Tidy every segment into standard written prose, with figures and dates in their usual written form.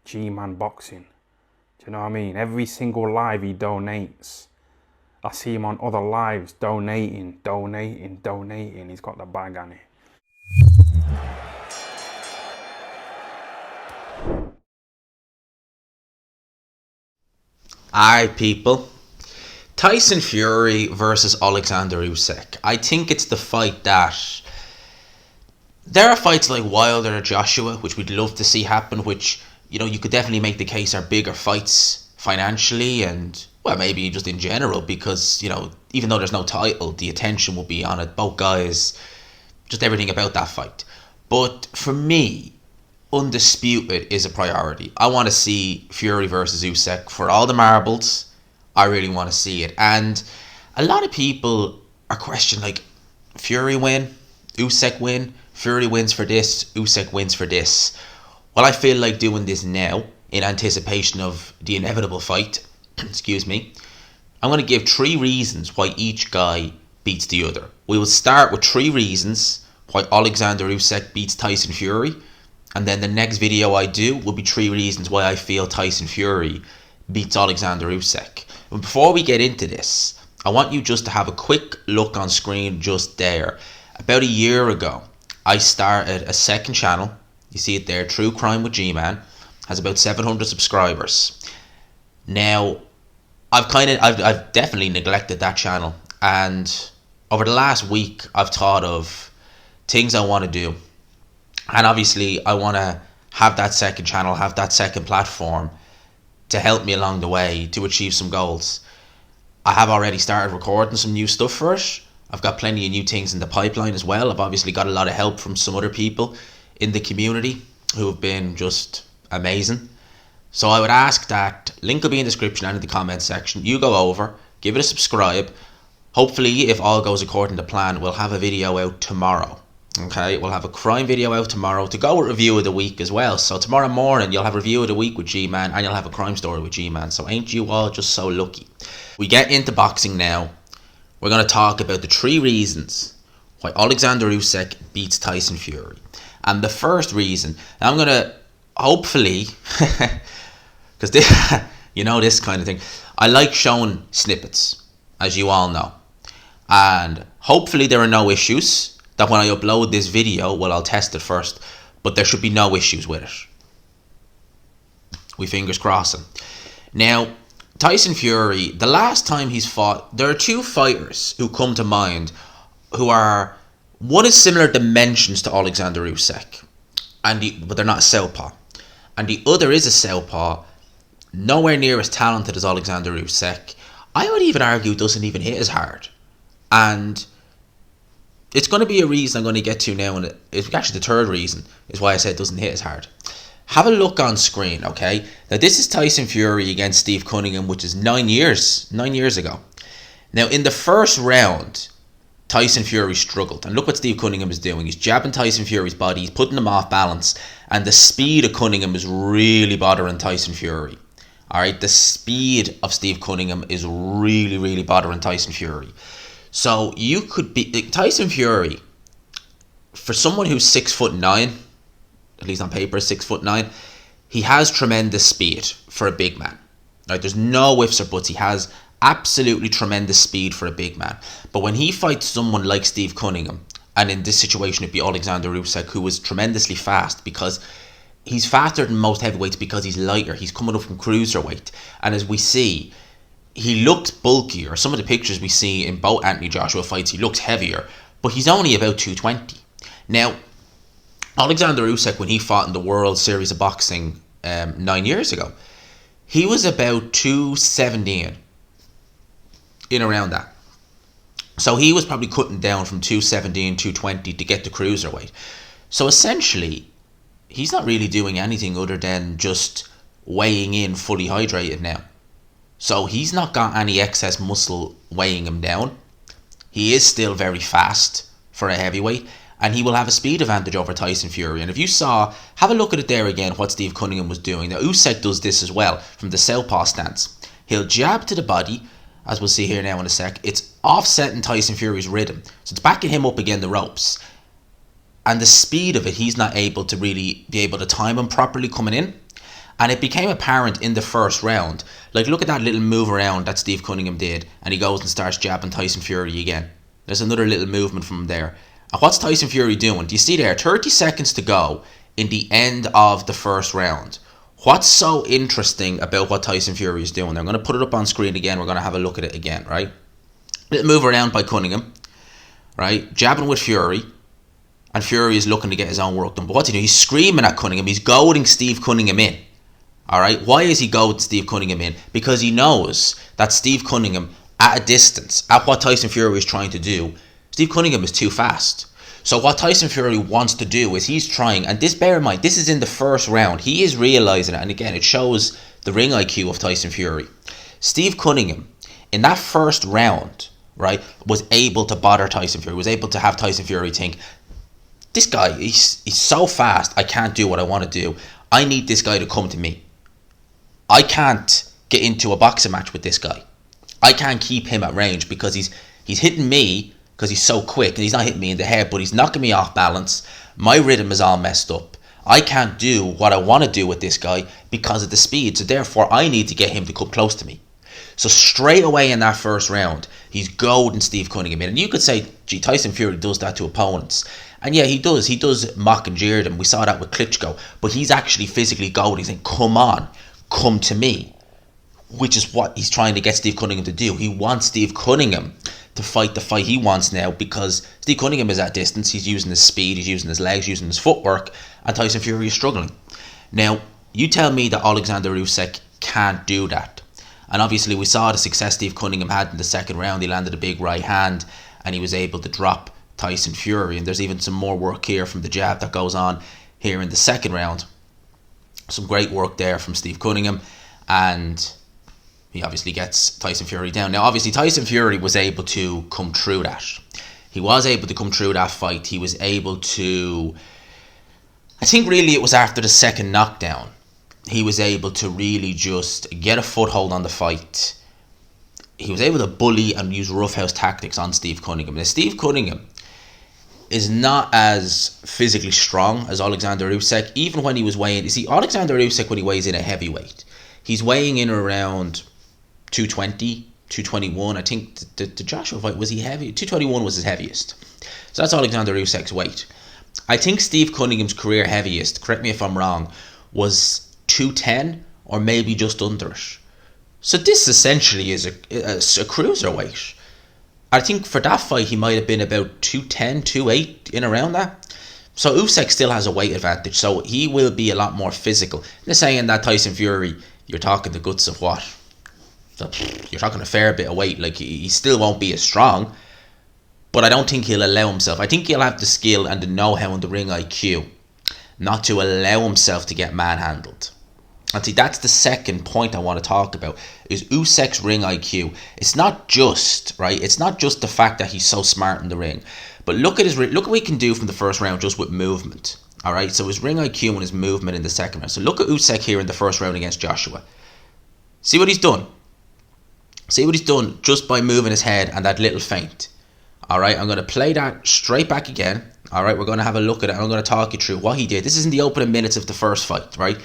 G-Man Boxing. Do you know what I mean? Every single live he donates. I see him on other lives donating. He's got the bag on it. Alright, people. Tyson Fury versus Oleksandr Usyk. I think it's the fight that... There are fights like Wilder or Joshua, which we'd love to see happen, which, you know, you could definitely make the case are bigger fights financially and, well, maybe just in general, because, you know, even though there's no title, the attention will be on it. Both guys, just everything about that fight. But for me, undisputed is a priority. I want to see Fury versus Usyk for all the marbles. I really want to see it. And a lot of people are questioning, like, Fury win, Usyk win, Fury wins for this, Usyk wins for this. Well, I feel like doing this now in anticipation of the inevitable fight. Excuse me. I'm going to give 3 reasons why each guy beats the other. We will start with 3 reasons why Oleksandr Usyk beats Tyson Fury. And then the next video I do will be 3 reasons why I feel Tyson Fury beats Oleksandr Usyk. But before we get into this, I want you just to have a quick look on screen just there. About a year ago, I started a second channel. You see it there, True Crime with G-Man. Has about 700 subscribers. Now, I've definitely neglected that channel. And over the last week, I've thought of things I want to do. And obviously, I want to have that second channel, have that second platform to help me along the way to achieve some goals. I have already started recording some new stuff for it. I've got plenty of new things in the pipeline as well. I've obviously got a lot of help from some other people in the community who have been just amazing. So I would ask that link will be in the description and in the comment section. You go over, give it a subscribe. Hopefully, if all goes according to plan, we'll have a video out tomorrow. Okay, we'll have a crime video out tomorrow to go with review of the week as well. So tomorrow morning, you'll have review of the week with G-Man and you'll have a crime story with G-Man. So ain't you all just so lucky? We get into boxing now. We're going to talk about the 3 reasons why Oleksandr Usyk beats Tyson Fury. And the first reason, I'm going to hopefully, because you know this kind of thing, I like showing snippets, as you all know. And hopefully there are no issues. That when I upload this video, well, I'll test it first, but there should be no issues with it. We fingers crossing. Now, Tyson Fury, the last time he's fought, there are 2 fighters who come to mind who are, one is similar dimensions to Oleksandr Usyk, but they're not a southpaw. And the other is a southpaw, nowhere near as talented as Oleksandr Usyk. I would even argue doesn't even hit as hard. And it's going to be a reason I'm going to get to now, and it's actually the 3rd reason is why I said it doesn't hit as hard. Have a look on screen, okay? Now, this is Tyson Fury against Steve Cunningham, which is 9 years ago. Now, in the first round, Tyson Fury struggled. And look what Steve Cunningham is doing. He's jabbing Tyson Fury's body. He's putting him off balance. And the speed of Cunningham is really bothering Tyson Fury. All right? The speed of Steve Cunningham is really, really bothering Tyson Fury. So you could be Tyson Fury, for someone who's 6'9", at least on paper 6'9", he has tremendous speed for a big man. Right? There's no ifs or buts. He has absolutely tremendous speed for a big man. But when he fights someone like Steve Cunningham, and in this situation it'd be Oleksandr Usyk, who is tremendously fast because he's faster than most heavyweights because he's lighter. He's coming up from cruiserweight, and as we see, he looks bulkier. Some of the pictures we see in both Anthony Joshua fights, he looks heavier, but he's only about 220. Now, Oleksandr Usyk, when he fought in the World Series of Boxing 9 years ago, he was about 217, in around that. So he was probably cutting down from 217, 220 to get to cruiserweight. So essentially, he's not really doing anything other than just weighing in fully hydrated now. So he's not got any excess muscle weighing him down. He is still very fast for a heavyweight, and he will have a speed advantage over Tyson Fury. And if you saw, have a look at it there again, what Steve Cunningham was doing. Now, Usyk does this as well from the southpaw stance. He'll jab to the body, as we'll see here now in a sec. It's offsetting Tyson Fury's rhythm. So it's backing him up again the ropes. And the speed of it, he's not able to really be able to time him properly coming in. And it became apparent in the first round. Like, look at that little move around that Steve Cunningham did, and he goes and starts jabbing Tyson Fury again. There's another little movement from there. And what's Tyson Fury doing? Do you see there? 30 seconds to go in the end of the first round. What's so interesting about what Tyson Fury is doing? I'm going to put it up on screen again. We're going to have a look at it again, right? Little move around by Cunningham, right? Jabbing with Fury. And Fury is looking to get his own work done. But what's he doing? He's screaming at Cunningham. He's goading Steve Cunningham in. All right? Why is he goading Steve Cunningham in? Because he knows that Steve Cunningham, at a distance, at what Tyson Fury is trying to do, Steve Cunningham is too fast. So what Tyson Fury wants to do is he's trying, and this, bear in mind, this is in the first round. He is realising it, and again, it shows the ring IQ of Tyson Fury. Steve Cunningham, in that first round, right, was able to bother Tyson Fury, was able to have Tyson Fury think, this guy, he's so fast, I can't do what I want to do. I need this guy to come to me. I can't get into a boxing match with this guy. I can't keep him at range because he's hitting me because he's so quick, and he's not hitting me in the head, but he's knocking me off balance. My rhythm is all messed up. I can't do what I want to do with this guy because of the speed, so therefore I need to get him to come close to me. So straight away in that first round, he's goading Steve Cunningham in. And you could say, gee, Tyson Fury does that to opponents. And yeah, he does. He does mock and jeer them. We saw that with Klitschko. But he's actually physically goading, saying, come on, come to me. Which is what he's trying to get Steve Cunningham to do. He wants Steve Cunningham to fight the fight he wants now, because Steve Cunningham is at distance. He's using his speed, he's using his legs, using his footwork, and Tyson Fury is struggling. Now, you tell me that Oleksandr Usyk can't do that. And obviously we saw the success Steve Cunningham had in the second round. He landed a big right hand and he was able to drop Tyson Fury. And there's even some more work here from the jab that goes on here in the second round. Some great work there from Steve Cunningham, and he obviously gets Tyson Fury down. Now, obviously, Tyson Fury was able to come through that. He was able to come through that fight. He was able to, I think really it was after the second knockdown, he was able to really just get a foothold on the fight. He was able to bully and use roughhouse tactics on Steve Cunningham. Now, Steve Cunningham is not as physically strong as Oleksandr Usyk, even when he was weighing. You see, Oleksandr Usyk, when he weighs in at heavyweight, he's weighing in around 220, 221. I think the Joshua fight, was he heavy? 221 was his heaviest. So that's Oleksandr Usyk's weight. I think Steve Cunningham's career heaviest, correct me if I'm wrong, was 210 or maybe just under it. So this essentially is a cruiserweight. I think for that fight he might have been about 210, 208, in around that. So Usyk still has a weight advantage, so he will be a lot more physical. They're saying that Tyson Fury, you're talking the guts of what? So you're talking a fair bit of weight. Like, he still won't be as strong, but I don't think he'll allow himself. I think he'll have the skill and the know-how and the ring IQ not to allow himself to get manhandled. And see, that's the second point I want to talk about, is Usyk's ring IQ. It's not just, right, it's not just the fact that he's so smart in the ring, but look at what he can do from the first round just with movement. All right, so his ring IQ and his movement in the second round. So look at Usyk here in the first round against Joshua. See what he's done. See what he's done just by moving his head and that little feint. All right, I'm going to play that straight back again. All right, we're going to have a look at it. I'm going to talk you through what he did. This is in the opening minutes of the first fight, right?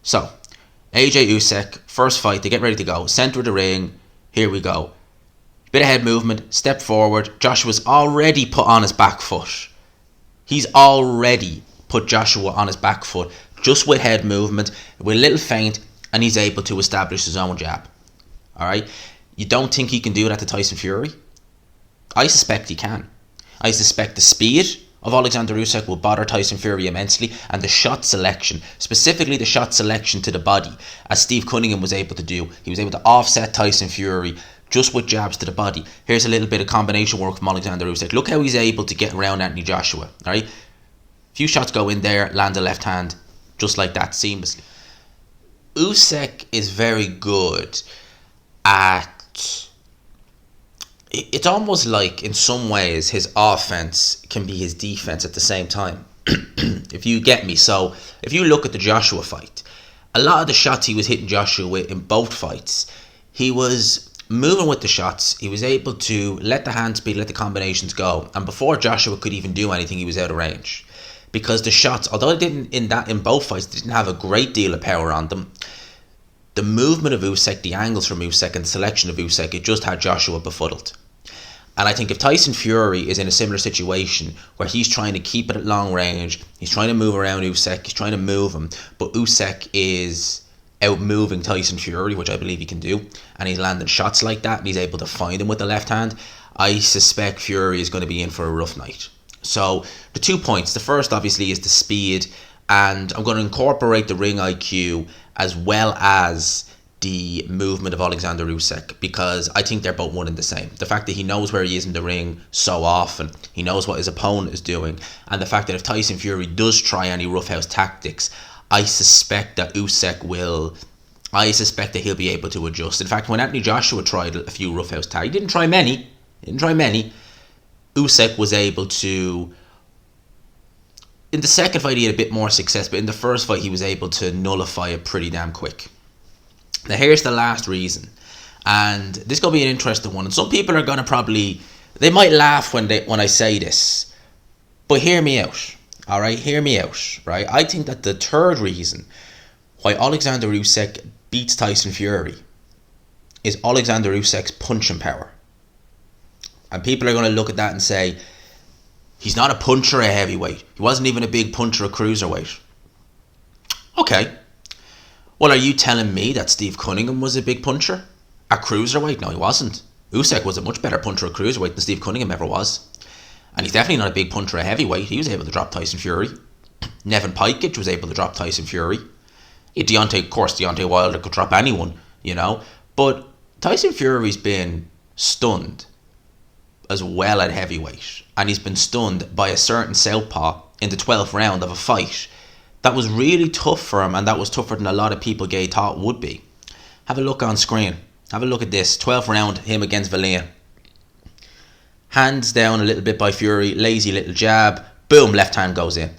So, AJ Usyk, first fight, they get ready to go. Centre of the ring, here we go. Bit of head movement, step forward. Joshua's already put on his back foot. He's already put Joshua on his back foot, just with head movement, with a little feint, and he's able to establish his own jab. Alright? You don't think he can do that to Tyson Fury? I suspect he can. I suspect the speed of Oleksandr Usyk will bother Tyson Fury immensely, and the shot selection, specifically the shot selection to the body, as Steve Cunningham was able to do. He was able to offset Tyson Fury just with jabs to the body. Here's a little bit of combination work from Oleksandr Usyk. Look how he's able to get around Anthony Joshua. Alright? Few shots go in there, land a left hand, just like that, seamlessly. Usyk is very good at... It's almost like, in some ways, his offense can be his defense at the same time. If you get me. So, if you look at the Joshua fight, a lot of the shots he was hitting Joshua with in both fights, he was moving with the shots. He was able to let the hand speed, let the combinations go. And before Joshua could even do anything, he was out of range. because the shots, although it didn't in both fights, didn't have a great deal of power on them. The movement of Usyk, the angles from Usyk, and the selection of Usyk, it just had Joshua befuddled. And I think if Tyson Fury is in a similar situation where he's trying to keep it at long range, he's trying to move around Usyk, he's trying to move him, but Usyk is out moving Tyson Fury, which I believe he can do, and he's landing shots like that, and he's able to find him with the left hand, I suspect Fury is going to be in for a rough night. So the 2 points, the first obviously is the speed, and I'm going to incorporate the ring IQ as well as the movement of Oleksandr Usyk, because I think they're both one and the same. The fact that he knows where he is in the ring so often, he knows what his opponent is doing, and the fact that if Tyson Fury does try any roughhouse tactics, I suspect that he'll be able to adjust. In fact, when Anthony Joshua tried a few roughhouse tactics, he didn't try many, Usyk was able to. In the second fight he had a bit more success, but in the first fight he was able to nullify it pretty damn quick. Now here's the last reason, and this is going to be an interesting one, and some people are going to they might laugh when I say this, but hear me out, alright, right? I think that the third reason why Oleksandr Usyk beats Tyson Fury is Oleksandr Usyk's punching power. And people are going to look at that and say, he's not a puncher at heavyweight. He wasn't even a big puncher at cruiserweight. Okay. Well, are you telling me that Steve Cunningham was a big puncher at cruiserweight? No, he wasn't. Usyk was a much better puncher at cruiserweight than Steve Cunningham ever was. And he's definitely not a big puncher at heavyweight. He was able to drop Tyson Fury. Nevin Pikic was able to drop Tyson Fury. Deontay Wilder could drop anyone, But Tyson Fury's been stunned as well at heavyweight, and he's been stunned by a certain southpaw in the 12th round of a fight that was really tough for him, and that was tougher than a lot of people thought would be. Have a look on screen. Have a look at this. 12th round, him against Valeen. Hands down a little bit by Fury, lazy little jab, boom, left hand goes in.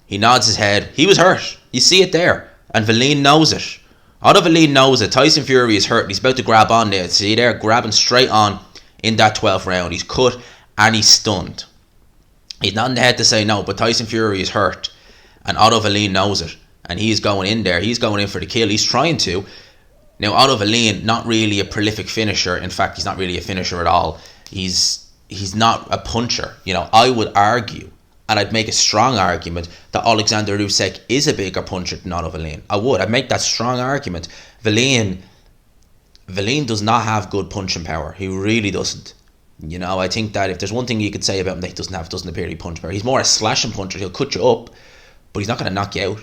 He nods his head. He was hurt. You see it there, and Valeen knows it. Although Valeen knows it, Tyson Fury is hurt, and he's about to grab on there. See there, grabbing straight on in that 12th round. He's cut and he's stunned. He's not in the head to say no, but Tyson Fury is hurt, and Otto Valeen knows it, and he's going in there. He's going in for the kill. He's trying to. Now, Otto Valeen, not really a prolific finisher. In fact, he's not really a finisher at all. He's not a puncher. I would argue, and I'd make a strong argument, that Oleksandr Usyk is a bigger puncher than Otto Valeen. I'd make that strong argument. Valeen does not have good punching power. He really doesn't. I think that if there's one thing you could say about him that he doesn't appear to be punch power. He's more a slashing puncher. He'll cut you up, but he's not going to knock you out.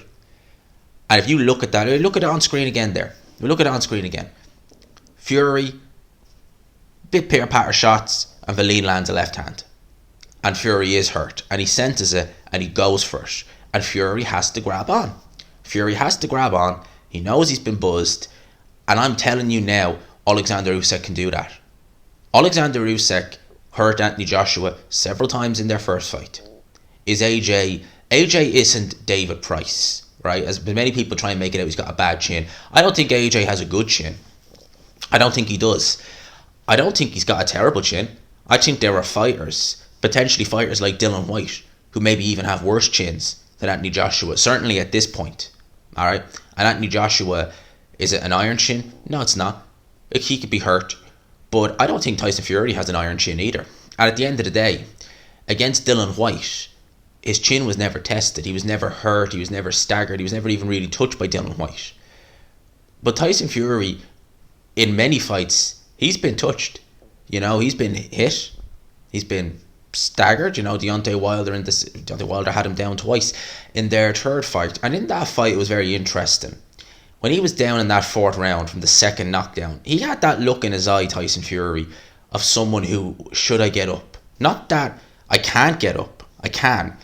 And if you look at that, look at it on screen again there. Look at it on screen again. Fury, bit pitter-patter shots, and Valeen lands a left hand. And Fury is hurt, and he senses it, and he goes for it. And Fury has to grab on. He knows he's been buzzed. And I'm telling you now, Oleksandr Usyk can do that. Oleksandr Usyk hurt Anthony Joshua several times in their first fight. AJ isn't David Price, right? As many people try and make it out, he's got a bad chin. I don't think AJ has a good chin. I don't think he does. I don't think he's got a terrible chin. I think there are fighters, potentially fighters like Dillian Whyte, who maybe even have worse chins than Anthony Joshua, certainly at this point. All right? And Anthony Joshua, is it an iron chin? No, it's not. He could be hurt. But I don't think Tyson Fury has an iron chin either. And at the end of the day, against Dillian Whyte, his chin was never tested. He was never hurt. He was never staggered. He was never even really touched by Dillian Whyte. But Tyson Fury, in many fights, he's been touched. He's been hit. He's been staggered. Deontay Wilder had him down twice in their third fight. And in that fight, it was very interesting. When he was down in that 4th round from the second knockdown, he had that look in his eye, Tyson Fury, of someone who, should I get up? Not that I can't get up. I can.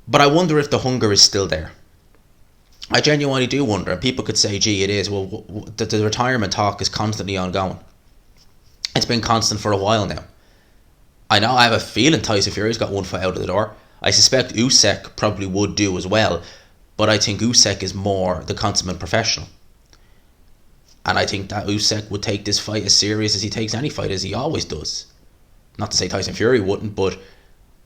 But I wonder if the hunger is still there. I genuinely do wonder. And people could say, gee, it is. Well, the retirement talk is constantly ongoing. It's been constant for a while now. I know, I have a feeling Tyson Fury's got one foot out of the door. I suspect Usyk probably would do as well. But I think Usyk is more the consummate professional. And I think that Usyk would take this fight as serious as he takes any fight, as he always does. Not to say Tyson Fury wouldn't, but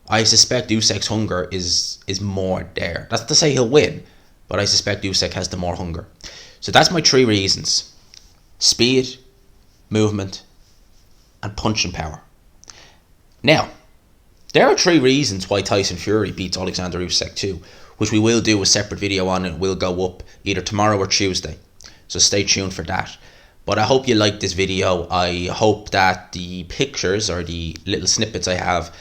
I suspect Usyk's hunger is more there. That's not to say he'll win, but I suspect Usyk has the more hunger. So that's my 3 reasons: speed, movement, and punching power. Now, there are 3 reasons why Tyson Fury beats Oleksandr Usyk too, which we will do a separate video on, and will go up either tomorrow or Tuesday. So stay tuned for that. But I hope you liked this video. I hope that the pictures or the little snippets I have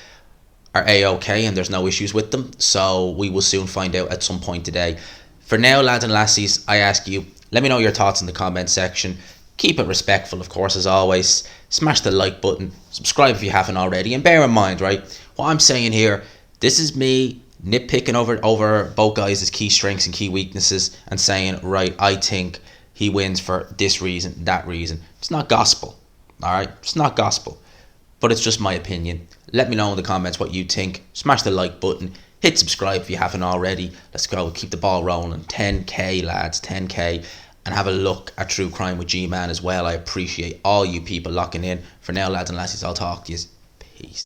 are A-okay and there's no issues with them. So we will soon find out at some point today. For now, lads and lassies, I ask you, let me know your thoughts in the comment section. Keep it respectful, of course, as always. Smash the like button. Subscribe if you haven't already. And bear in mind, right, what I'm saying here, this is me nitpicking over both guys' key strengths and key weaknesses and saying, right, I think he wins for this reason, that reason. It's not gospel, all right? It's not gospel, but it's just my opinion. Let me know in the comments what you think. Smash the like button. Hit subscribe if you haven't already. Let's go. Keep the ball rolling. 10k, lads, 10k. And have a look at True Crime with G-Man as well. I appreciate all you people locking in. For now, lads and lassies, I'll talk to you